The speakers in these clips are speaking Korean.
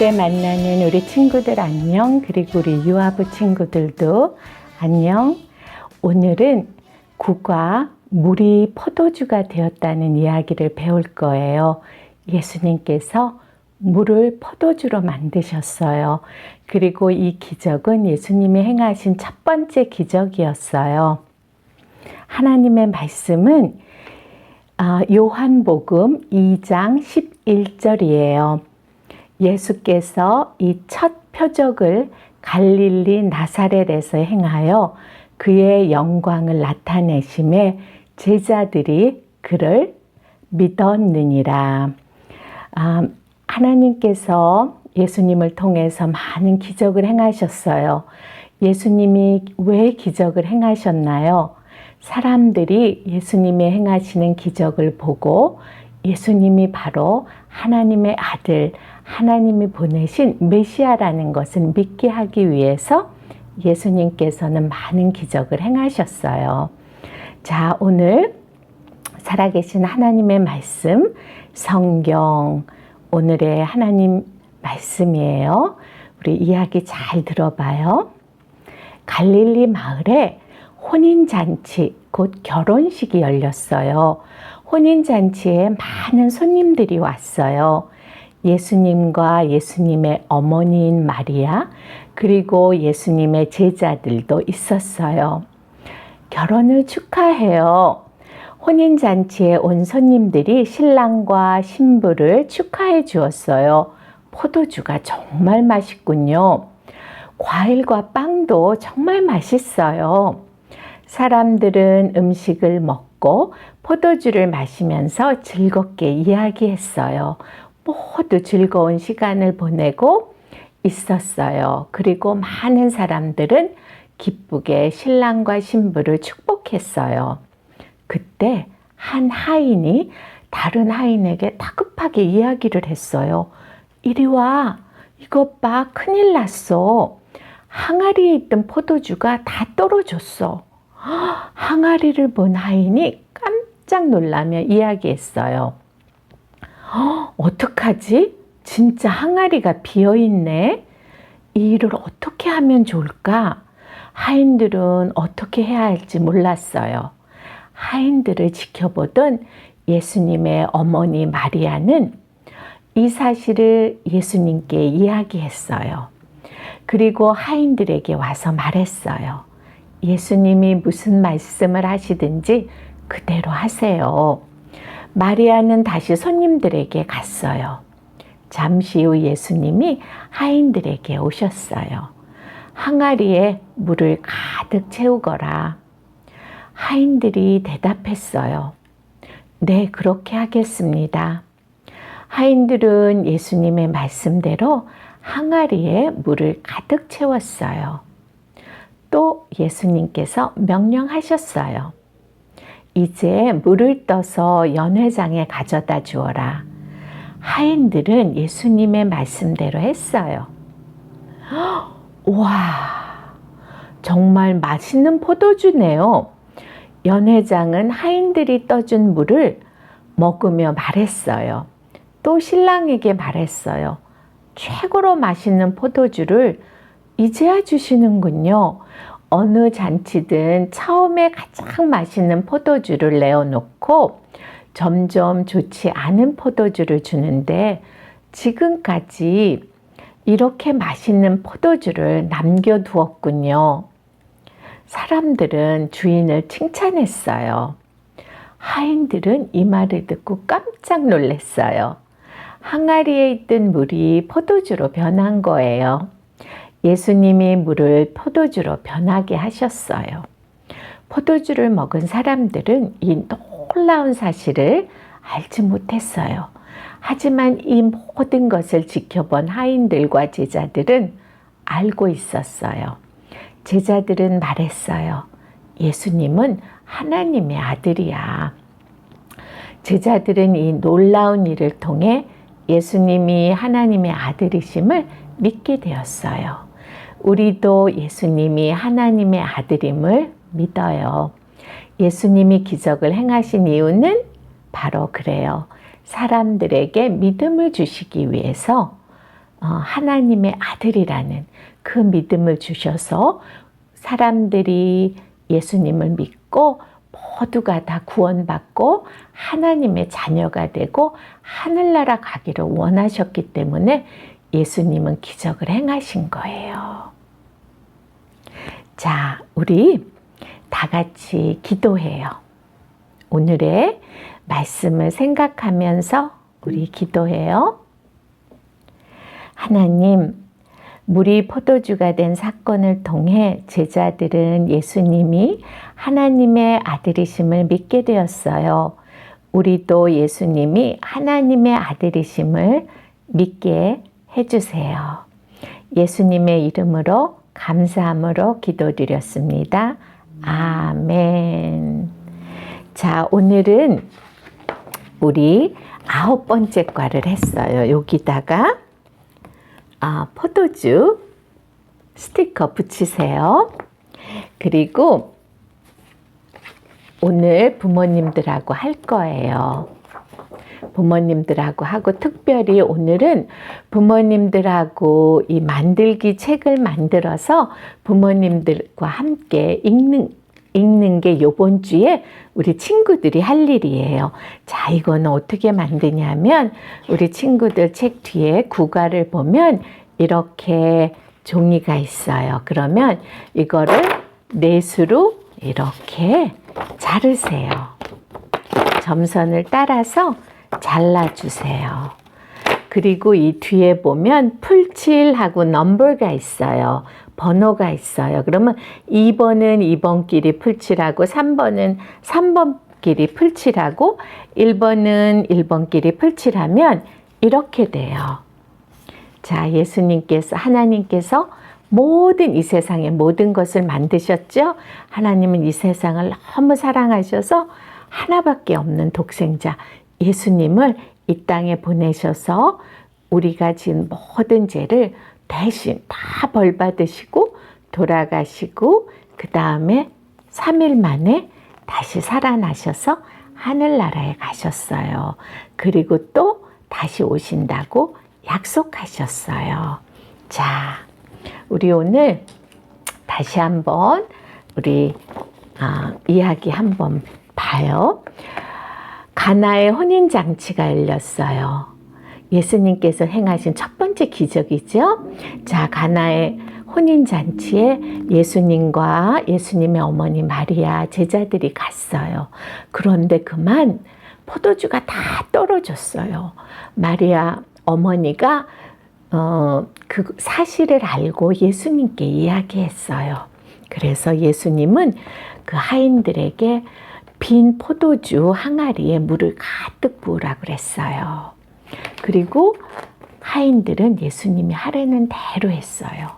오늘에 만나는 우리 친구들 안녕. 그리고 우리 유아부 친구들도 안녕. 오늘은 구가 물이 포도주가 되었다는 이야기를 배울 거예요. 예수님께서 물을 포도주로 만드셨어요. 그리고 이 기적은 예수님이 행하신 첫 번째 기적이었어요. 하나님의 말씀은 요한복음 2장 11절이에요. 예수께서 이 첫 표적을 갈릴리 나사렛에서 행하여 그의 영광을 나타내심에 제자들이 그를 믿었느니라. 하나님께서 예수님을 통해서 많은 기적을 행하셨어요. 예수님이 왜 기적을 행하셨나요? 사람들이 예수님이 행하시는 기적을 보고 예수님이 바로 하나님의 아들, 하나님이 보내신 메시아라는 것을 믿게 하기 위해서 예수님께서는 많은 기적을 행하셨어요. 자, 오늘 살아계신 하나님의 말씀, 성경, 오늘의 하나님 말씀이에요. 우리 이야기 잘 들어봐요. 갈릴리 마을에 혼인잔치, 곧 결혼식이 열렸어요. 혼인잔치에 많은 손님들이 왔어요. 예수님과 예수님의 어머니인 마리아, 그리고 예수님의 제자들도 있었어요. 결혼을 축하해요. 혼인잔치에 온 손님들이 신랑과 신부를 축하해 주었어요. 포도주가 정말 맛있군요. 과일과 빵도 정말 맛있어요. 사람들은 음식을 먹고 포도주를 마시면서 즐겁게 이야기했어요. 모두 즐거운 시간을 보내고 있었어요. 그리고 많은 사람들은 기쁘게 신랑과 신부를 축복했어요. 그때 한 하인이 다른 하인에게 다급하게 이야기를 했어요. 이리 와, 이것 봐, 큰일 났어. 항아리에 있던 포도주가 다 떨어졌어. 항아리를 본 하인이 깜짝 놀라며 이야기했어요. 어떡하지? 진짜 항아리가 비어있네. 이 일을 어떻게 하면 좋을까? 하인들은 어떻게 해야 할지 몰랐어요. 하인들을 지켜보던 예수님의 어머니 마리아는 이 사실을 예수님께 이야기했어요. 그리고 하인들에게 와서 말했어요. 예수님이 무슨 말씀을 하시든지 그대로 하세요. 마리아는 다시 손님들에게 갔어요. 잠시 후 예수님이 하인들에게 오셨어요. 항아리에 물을 가득 채우거라. 하인들이 대답했어요. 네, 그렇게 하겠습니다. 하인들은 예수님의 말씀대로 항아리에 물을 가득 채웠어요. 또 예수님께서 명령하셨어요. 이제 물을 떠서 연회장에 가져다 주어라. 하인들은 예수님의 말씀대로 했어요. 와, 정말 맛있는 포도주네요. 연회장은 하인들이 떠준 물을 먹으며 말했어요. 또 신랑에게 말했어요. 최고로 맛있는 포도주를 이제야 주시는군요. 어느 잔치든 처음에 가장 맛있는 포도주를 내어놓고 점점 좋지 않은 포도주를 주는데 지금까지 이렇게 맛있는 포도주를 남겨두었군요. 사람들은 주인을 칭찬했어요. 하인들은 이 말을 듣고 깜짝 놀랐어요. 항아리에 있던 물이 포도주로 변한 거예요. 예수님이 물을 포도주로 변하게 하셨어요. 포도주를 먹은 사람들은 이 놀라운 사실을 알지 못했어요. 하지만 이 모든 것을 지켜본 하인들과 제자들은 알고 있었어요. 제자들은 말했어요. 예수님은 하나님의 아들이야. 제자들은 이 놀라운 일을 통해 예수님이 하나님의 아들이심을 믿게 되었어요. 우리도 예수님이 하나님의 아들임을 믿어요. 예수님이 기적을 행하신 이유는 바로 그래요. 사람들에게 믿음을 주시기 위해서 하나님의 아들이라는 그 믿음을 주셔서 사람들이 예수님을 믿고 모두가 다 구원받고 하나님의 자녀가 되고 하늘나라 가기를 원하셨기 때문에 예수님은 기적을 행하신 거예요. 자, 우리 다 같이 기도해요. 오늘의 말씀을 생각하면서 우리 기도해요. 하나님, 물이 포도주가 된 사건을 통해 제자들은 예수님이 하나님의 아들이심을 믿게 되었어요. 우리도 예수님이 하나님의 아들이심을 믿게 해주세요. 예수님의 이름으로 감사함으로 기도드렸습니다. 아멘. 자, 오늘은 우리 9번째 과를 했어요. 여기다가 포도주 스티커 붙이세요. 그리고 오늘 부모님들하고 할 거예요. 부모님들하고 하고 특별히 오늘은 부모님들하고 이 만들기 책을 만들어서 부모님들과 함께 읽는 게 요번 주에 우리 친구들이 할 일이에요. 자, 이거는 어떻게 만드냐면 우리 친구들 책 뒤에 구가를 보면 이렇게 종이가 있어요. 그러면 이거를 넷으로 이렇게 자르세요. 점선을 따라서 잘라주세요. 그리고 이 뒤에 보면 풀칠하고 넘버가 있어요. 번호가 있어요. 그러면 2번은 2번끼리 풀칠하고 3번은 3번끼리 풀칠하고 1번은 1번끼리 풀칠하면 이렇게 돼요. 자, 예수님께서 하나님께서 모든 이 세상의 모든 것을 만드셨죠. 하나님은 이 세상을 너무 사랑하셔서 하나밖에 없는 독생자 예수님을 이 땅에 보내셔서 우리가 지은 모든 죄를 대신 다 벌 받으시고 돌아가시고 그 다음에 3일 만에 다시 살아나셔서 하늘나라에 가셨어요. 그리고 또 다시 오신다고 약속하셨어요. 자, 우리 오늘 다시 한번 우리 이야기 한번 봐요. 가나의 혼인잔치가 열렸어요. 예수님께서 행하신 첫 번째 기적이죠. 자, 가나의 혼인잔치에 예수님과 예수님의 어머니 마리아 제자들이 갔어요. 그런데 그만 포도주가 다 떨어졌어요. 마리아 어머니가 그 사실을 알고 예수님께 이야기했어요. 그래서 예수님은 그 하인들에게 빈 포도주 항아리에 물을 가득 부으라고 그랬어요. 그리고 하인들은 예수님이 하라는 대로 했어요.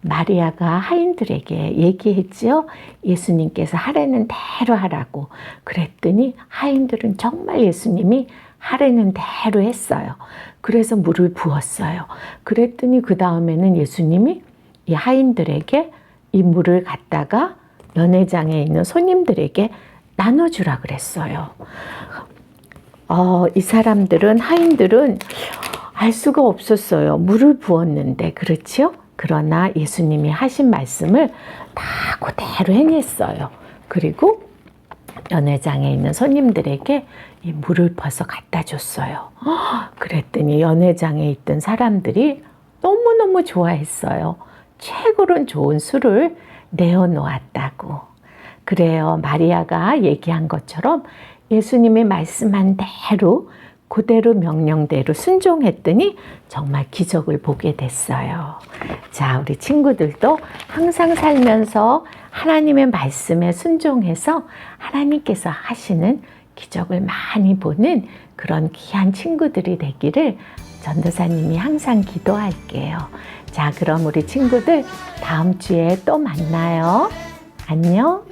마리아가 하인들에게 얘기했지요. 예수님께서 하라는 대로 하라고. 그랬더니 하인들은 정말 예수님이 하라는 대로 했어요. 그래서 물을 부었어요. 그랬더니 그 다음에는 예수님이 이 하인들에게 이 물을 갖다가 연회장에 있는 손님들에게 나눠주라 그랬어요. 이 사람들은 하인들은 알 수가 없었어요. 물을 부었는데 그렇지요? 그러나 예수님이 하신 말씀을 다 그대로 행했어요. 그리고 연회장에 있는 손님들에게 이 물을 퍼서 갖다 줬어요. 그랬더니 연회장에 있던 사람들이 너무너무 좋아했어요. 최고로 좋은 술을 내어놓았다고. 그래요. 마리아가 얘기한 것처럼 예수님이 말씀한 대로 그대로 명령대로 순종했더니 정말 기적을 보게 됐어요. 자, 우리 친구들도 항상 살면서 하나님의 말씀에 순종해서 하나님께서 하시는 기적을 많이 보는 그런 귀한 친구들이 되기를 전도사님이 항상 기도할게요. 자, 그럼 우리 친구들 다음 주에 또 만나요. 안녕.